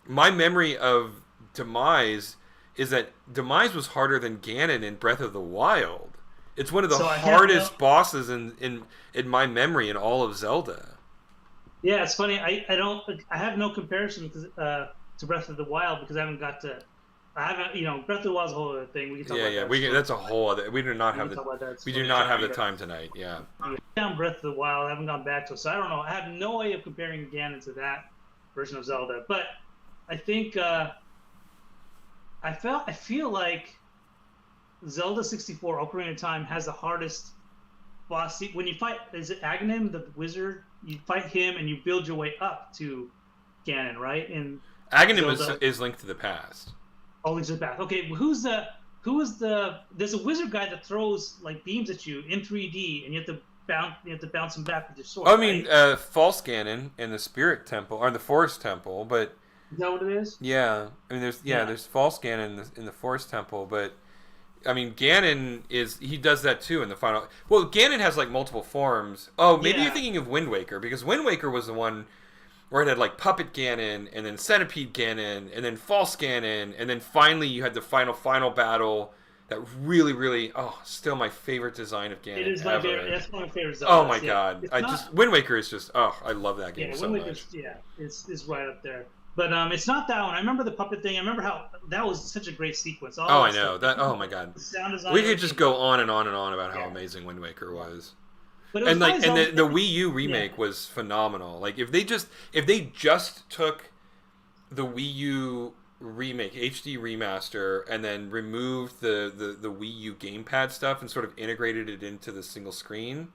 my memory of Demise is that Demise was harder than Ganon in Breath of the Wild. It's one of the so I have no. hardest bosses in my memory in all of Zelda. Yeah, it's funny. I don't. I have no comparison to Breath of the Wild because I haven't got to. I haven't. Breath of the Wild is a whole other thing. We can talk Yeah, about yeah, that story. that's a whole other. We do not We have can the talk about that we do story not have time. the time tonight. Yeah. Down Breath of the Wild. I haven't gone back to it, so I don't know. I have no way of comparing Ganon to that version of Zelda. But I think I feel like Zelda 64 Ocarina of Time has the hardest boss. When you fight, is it Aghanim, the wizard? You fight him and you build your way up to Ganon, right? In Aghanim Zelda, is linked to the past. oh, he's just back. Okay, who is the? There's a wizard guy that throws like beams at you in 3D, and you have to bounce him back with your sword. I Right? mean, false Ganon in the Spirit Temple or the Forest Temple, but Is that what it is? yeah, I mean, Yeah. there's false Ganon in the Forest Temple, but I mean, Ganon he does that too in the final. Well, Ganon has like multiple forms. Oh, maybe you're Yeah. thinking of Wind Waker because Wind Waker was the one where it had like Puppet Ganon and then Centipede Ganon and then False Ganon and then finally you had the final battle that really still my favorite design of It Ganon is my ever. favorite. That's one of my favorite Oh Zeldas. my Yeah. god, It's I not. just Wind Waker is just I love that game Yeah, so Wind much. Waker's yeah, it's right up there. But it's not that one. I remember the puppet thing. I remember how that was such a great sequence. All Oh, I that know stuff. that. Oh my god, The sound design. we could just Everything. go on and on and on about how Yeah. amazing Wind Waker Yeah. was. But it was And probably like, and Zelda. the Wii U Yeah. remake was phenomenal. Like, if they just took the Wii U remake, HD remaster, and then removed the Wii U gamepad stuff and sort of integrated it into the single screen,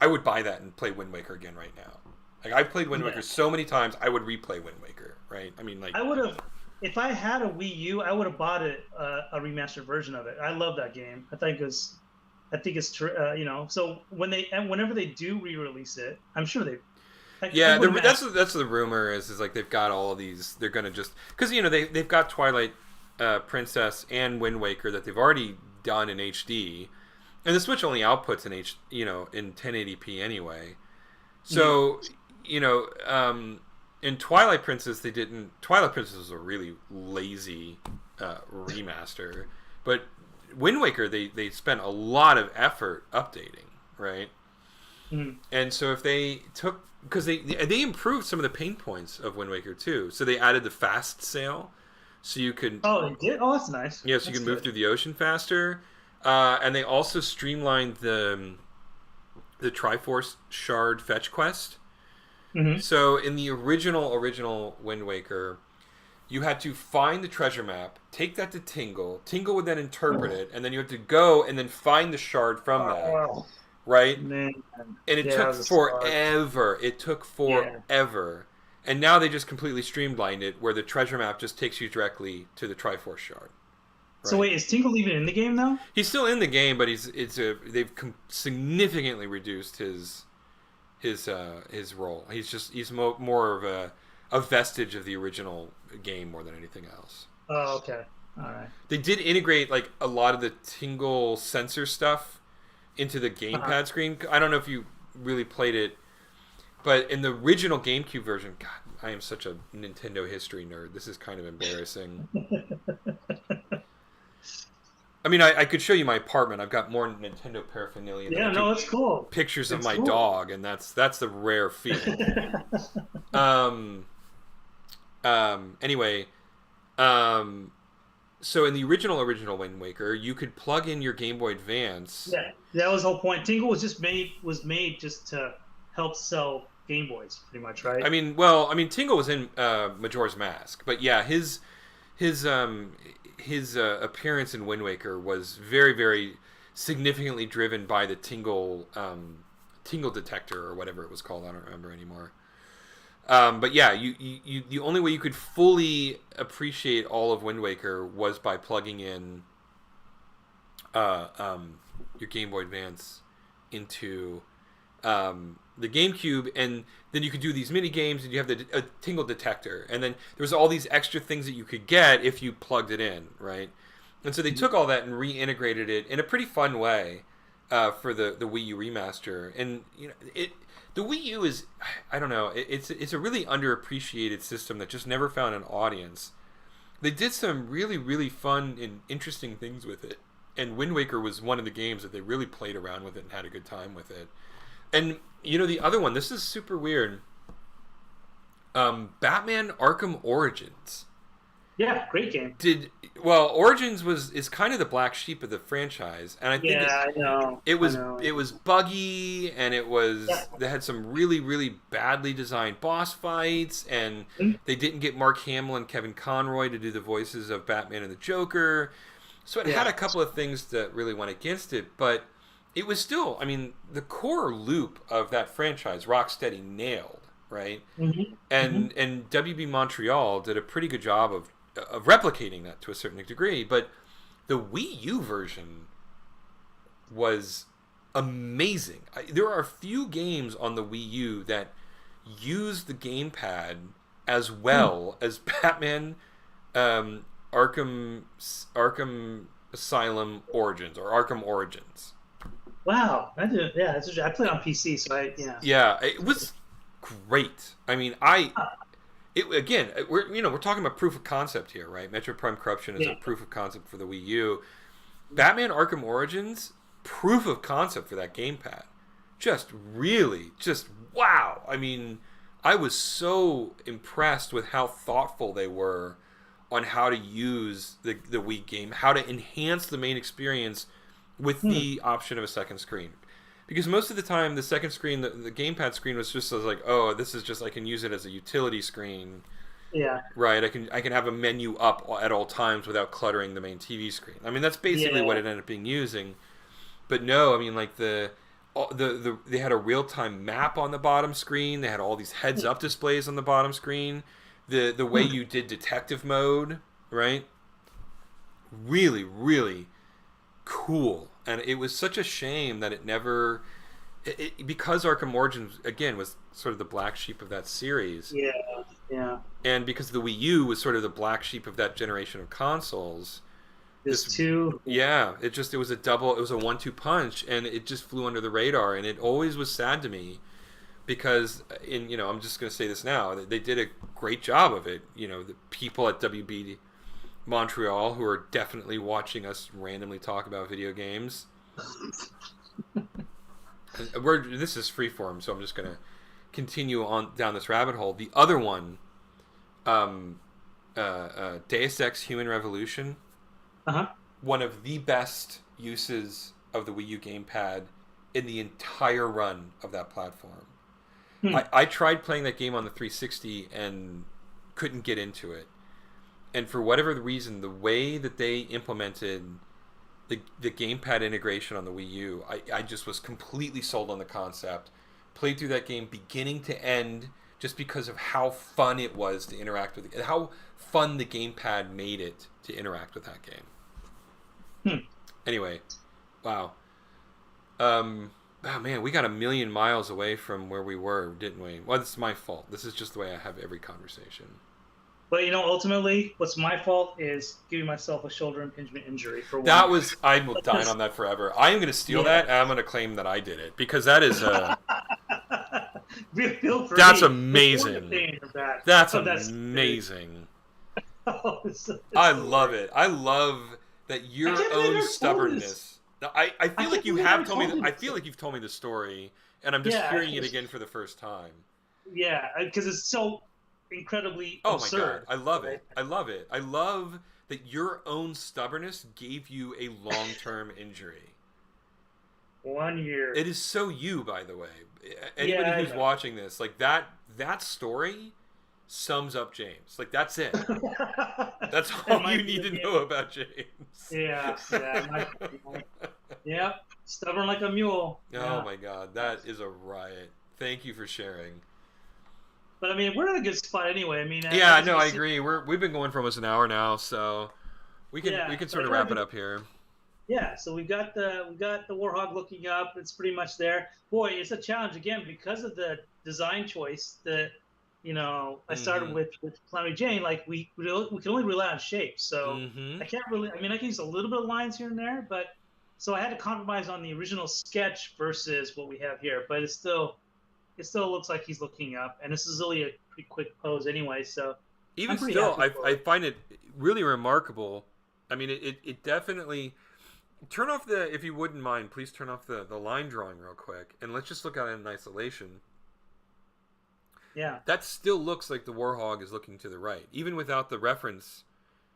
I would buy that and play Wind Waker again right now. Like, I've played Wind Yeah. Waker so many times, I would replay Wind Waker. Right? I mean, like, I would have, if I had a Wii U, I would have bought a remastered version of it. I love that game. I think it's So whenever they do re-release it, I'm sure they. I yeah, wouldn't that's the rumor is like they've got all of these. They're gonna just because they've got Twilight Princess and Wind Waker that they've already done in HD, and the Switch only outputs in 1080p anyway. So in Twilight Princess they didn't. Twilight Princess was a really lazy remaster, but Wind Waker they spent a lot of effort updating, right? Mhm. And so if they took because they improved some of the pain points of Wind Waker too. So they added the fast sail, so you could Oh, it did. Oh, that's nice. yeah, so you That's can move good. through the ocean faster. And they also streamlined the Triforce Shard fetch quest. Hmm. So in the original Wind Waker, you had to find the treasure map, take that to Tingle. Tingle would then interpret it, and then you have to go and then find the shard from that, Oh right? man, And it yeah, took it was a start. forever. It took Yeah. forever. And now they just completely streamlined it, where the treasure map just takes you directly to the Triforce Shard. So Right? wait, is Tingle even in the game now? He's still in the game, but they've significantly reduced his role. He's more of a vestige of the original game more than anything else. Oh, okay. All right. They did integrate like a lot of the Tingle sensor stuff into the Uh-huh. gamepad screen. I don't know if you really played it, but in the original GameCube version, God, I am such a Nintendo history nerd. This is kind of embarrassing. I mean, I could show you my apartment. I've got more Nintendo paraphernalia than Yeah, I no, do it's cool. pictures of It's my cool. dog, and that's the rare feat. Um, anyway, so in the original Wind Waker, you could plug in your Game Boy Advance. Yeah, that was the whole point. Tingle was made just to help sell Game Boys, pretty much, right? I mean, Tingle was in Majora's Mask, but yeah, his appearance in Wind Waker was very, very significantly driven by the Tingle detector or whatever it was called. I don't remember anymore. But yeah, you the only way you could fully appreciate all of Wind Waker was by plugging in your Game Boy Advance into the GameCube, and then you could do these mini games, and you have a Tingle detector, and then there was all these extra things that you could get if you plugged it in, right? And so they took all that and reintegrated it in a pretty fun way for the Wii U remaster. And the Wii U is, I don't know, it's a really underappreciated system that just never found an audience. They did some really, really fun and interesting things with it. And Wind Waker was one of the games that they really played around with it and had a good time with it. And, the other one, this is super weird. Batman Arkham Origins. Yeah, great game. Origins is kind of the black sheep of the franchise, and I think I know. It was buggy, and they had some really, really badly designed boss fights, and they didn't get Mark Hamill and Kevin Conroy to do the voices of Batman and the Joker. So it had a couple of things that really went against it, but it was still, I mean, the core loop of that franchise, Rocksteady nailed, right? Mm-hmm. And WB Montreal did a pretty good job of replicating that to a certain degree, but the Wii U version was amazing. There are a few games on the Wii U that use the gamepad as well as Batman Arkham Asylum Origins or Arkham Origins. Wow, I played on PC, so Yeah, it was great. I mean, we're talking about proof of concept here, right? Metroid Prime Corruption is a proof of concept for the Wii U. Batman Arkham Origins, proof of concept for that gamepad. Just wow. I mean, I was so impressed with how thoughtful they were on how to use the Wii game, how to enhance the main experience with the option of a second screen. Because most of the time, the second screen, the gamepad screen was just like, oh, this is just, I can use it as a utility screen. Yeah. Right, I can have a menu up at all times without cluttering the main TV screen. I mean, that's basically what it ended up being using. But no, I mean, like they had a real-time map on the bottom screen. They had all these heads-up displays on the bottom screen. The way you did detective mode, right? Really, really cool. And it was such a shame that it never... because Arkham Origins, again, was sort of the black sheep of that series. Yeah. And because the Wii U was sort of the black sheep of that generation of consoles... Yeah, it was a 1-2 punch, and it just flew under the radar, and it always was sad to me because, I'm just going to say this now, they did a great job of it. The people at WB Montreal, who are definitely watching us randomly talk about video games. This is freeform, so I'm just going to continue on down this rabbit hole. The other one, Deus Ex Human Revolution, one of the best uses of the Wii U gamepad in the entire run of that platform. I tried playing that game on the 360 and couldn't get into it. And for whatever the reason, the way that they implemented the gamepad integration on the Wii U, I just was completely sold on the concept. Played through that game beginning to end just because of how fun it was to interact with it, how fun the gamepad made it to interact with that game. Anyway, wow. Oh man, we got a million miles away from where we were, didn't we? Well, it's my fault. This is just the way I have every conversation. But ultimately, what's my fault is giving myself a shoulder impingement injury for one. I will dine on that forever. I am going to steal that, and I'm going to claim that I did it because that is that's amazing. That's amazing. I love it. I love that your own stubbornness. Now, I feel like you have told me. I feel like you've told me the story, and I'm just hearing it again for the first time. Yeah, because it's so incredibly absurd. My god, I love it. I love it. I love that your own stubbornness gave you a long-term injury. 1 year. It is so you, by the way. Anybody who's watching this, like that story sums up James. Like that's it. That's all you need to know about James. Yeah. Stubborn like a mule. Oh my god, that is a riot. Thank you for sharing. But I mean, we're in a good spot anyway. I mean, I agree. We've been going for almost an hour now, so we can sort of wrap it up here. Yeah, so we got the Warhog looking up. It's pretty much there. Boy, it's a challenge again because of the design choice. The I started Mm-hmm. with Calamity Jane. Like we can only rely on shape, so Mm-hmm. I can't really. I mean, I can use a little bit of lines here and there, but so I had to compromise on the original sketch versus what we have here. But it still looks like he's looking up, and this is really a pretty quick pose anyway. So Even I'm pretty still, happy I for it. find it really remarkable. I mean, it definitely turn off the if you wouldn't mind, please turn off the line drawing real quick, and let's just look at it in isolation. Yeah, That still looks like the Warhog is looking to the right, even without the reference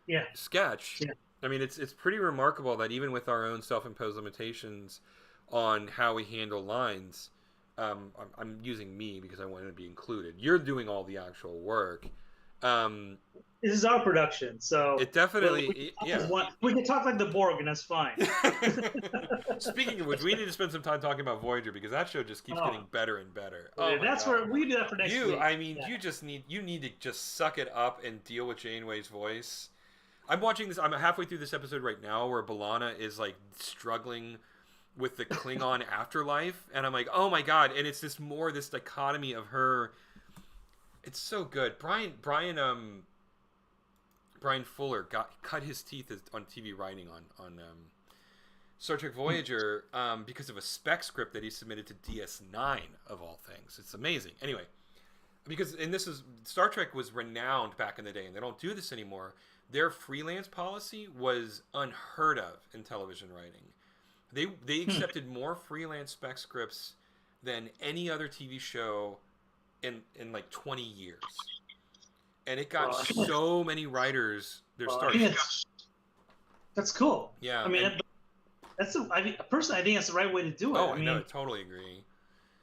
yeah, sketch. yeah. I mean, it's pretty remarkable that even with our own self-imposed limitations on how we handle lines, I'm using me because I wanted to be included. You're doing all the actual work. Um, This is our production, so it definitely, yeah. we can talk like the Borg, and that's fine. Speaking of which, we need to spend some time talking about Voyager because that show just keeps getting Oh, better and better. Oh my that's god. where we can do that for next You, week. I mean, Yeah. you need to just suck it up and deal with Janeway's voice. I'm watching this. I'm halfway through this episode right now where B'Elanna is like struggling with the Klingon afterlife, and I'm like, oh my god! And it's this dichotomy of her. It's so good. Brian Fuller cut his teeth on TV writing on Star Trek Voyager because of a spec script that he submitted to DS9 of all things. It's amazing. Anyway, because and this is Star Trek was renowned back in the day, and they don't do this anymore. Their freelance policy was unheard of in television writing. They accepted more freelance spec scripts than any other TV show in like 20 years, and it got Well, so many writers their well, I start. think that's cool. Yeah, I mean, and I mean, personally, I think that's the right way to do it. oh, I I know, I mean, totally agree.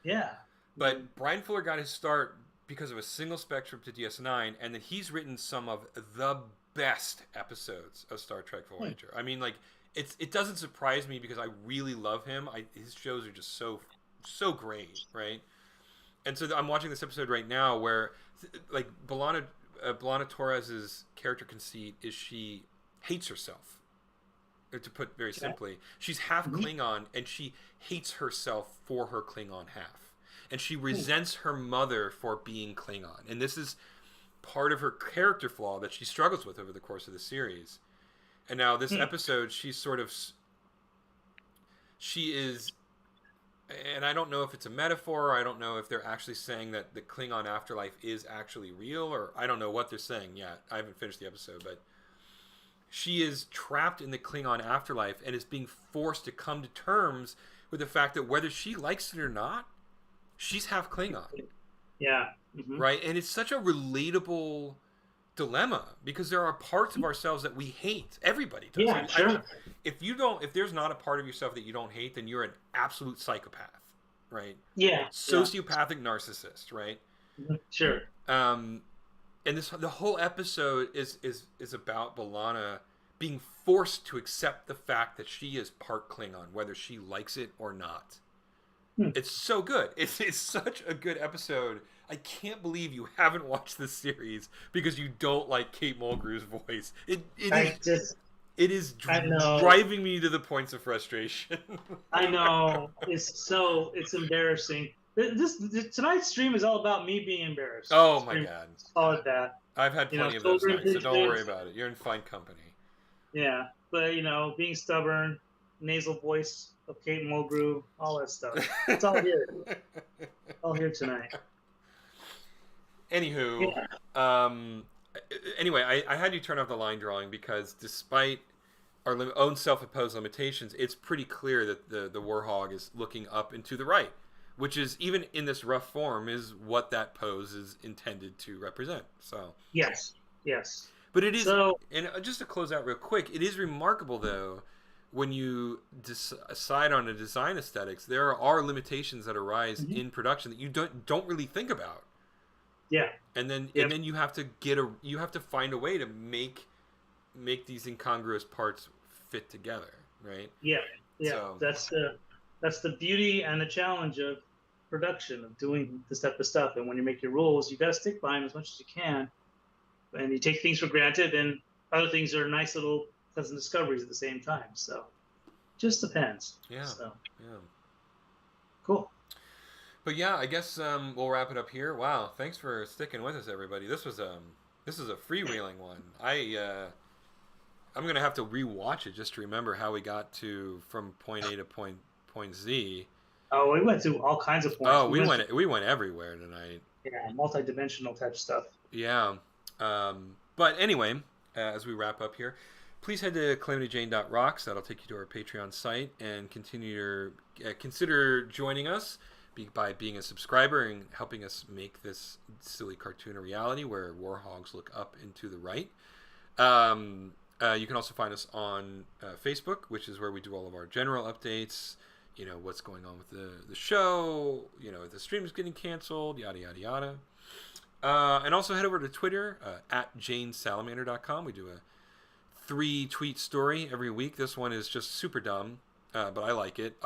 yeah. I mean, But Brian Fuller got his start because of a single spectrum to DS9, and then he's written some of the best episodes of Star Trek Voyager. I mean, like it doesn't surprise me because I really love him. His shows are just so great, right? And so I'm watching this episode right now where like B'Elanna Torres's character conceit is she hates herself. To put very okay. simply, she's half Mhm. Klingon and she hates herself for her Klingon half. And she resents her mother for being Klingon. And this is part of her character flaw that she struggles with over the course of the series. And now this episode, she is, and I don't know if it's a metaphor, or I don't know if they're actually saying that the Klingon afterlife is actually real, or I don't know what they're saying yet. I haven't finished the episode, but she is trapped in the Klingon afterlife and is being forced to come to terms with the fact that whether she likes it or not, she's half Klingon, Yeah. Mm-hmm. right? And it's such a relatable dilemma because there are parts of ourselves that we hate. Everybody does. Yeah. Sure. If there's not a part of yourself that you don't hate, then you're an absolute psychopath, right? Yeah. Yeah. Sociopathic narcissist, right? Sure. Um, and the whole episode is about B'Elanna being forced to accept the fact that she is part Klingon, whether she likes it or not. It's so good. It's such a good episode. I can't believe you haven't watched this series because you don't like Kate Mulgrew's voice. It is I know. driving me to the points of frustration. I know. It's embarrassing. Tonight's stream is all about me being embarrassed. Oh my god. Call it that. I've had plenty of those nights, so don't worry about it. You're in fine company. Yeah, but being stubborn, nasal voice of Kate Mulgrew, all that stuff. It's all here. All here tonight. Anywho, Yeah. anyway, I had you turn off the line drawing because despite our own self-imposed limitations, it's pretty clear that the Warhog is looking up and to the right, which is, even in this rough form, is what that pose is intended to represent. So Yes. but it is, So, and just to close out real quick, it is remarkable though when you decide on a design aesthetics, there are limitations that arise in production that you don't really think about. yeah. And then Yep. and then you have to find a way to make these incongruous parts fit together, right? Yeah. So, That's the beauty and the challenge of production, of doing this type of stuff. And when you make your rules, you got to stick by them as much as you can. And you take things for granted, and other things are nice little pleasant discoveries at the same time. So, just depends. yeah. So, Yeah. cool. But yeah, I guess we'll wrap it up here. Wow, thanks for sticking with us, everybody. This is a freewheeling one. I'm gonna have to rewatch it just to remember how we got to from point A to point Z. Oh, we went through all kinds of points. Oh, We went through, we went everywhere tonight. yeah, multi-dimensional type stuff. Yeah. But anyway, as we wrap up here, please head to calamityjane.rocks. That'll take you to our Patreon site and continue to consider joining us by being a subscriber and helping us make this silly cartoon a reality where warhogs look up and to the right. You can also find us on Facebook, which is where we do all of our general updates. You know, what's going on with the show, you know, if the stream is getting canceled, yada, yada, yada. And also head over to Twitter, at janesalamander.com. We do a 3-tweet story every week. This one is just super dumb, but I like it.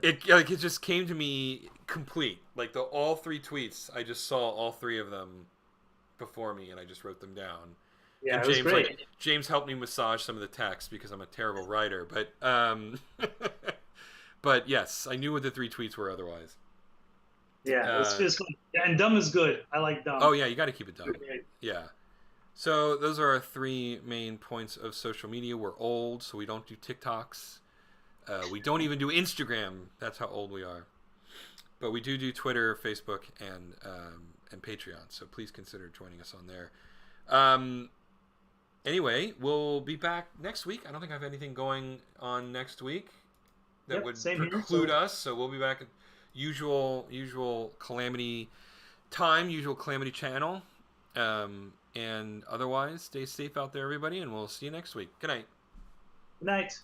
It just came to me complete. Like all 3 tweets, I just saw all 3 of them before me, and I just wrote them down. Yeah, And it was great. James helped me massage some of the text because I'm a terrible writer. But but yes, I knew what the 3 tweets were otherwise. Yeah, it's fun. Yeah, and dumb is good. I like dumb. Oh yeah, you got to keep it dumb. Yeah. So those are our 3 main points of social media. We're old, so we don't do TikToks. We don't even do Instagram. That's how old we are. But we do Twitter, Facebook, and Patreon. So please consider joining us on there. Anyway, we'll be back next week. I don't think I have anything going on next week that would preclude us. So we'll be back at usual Calamity time, usual Calamity channel. And otherwise, stay safe out there, everybody, and we'll see you next week. Good night. Good night.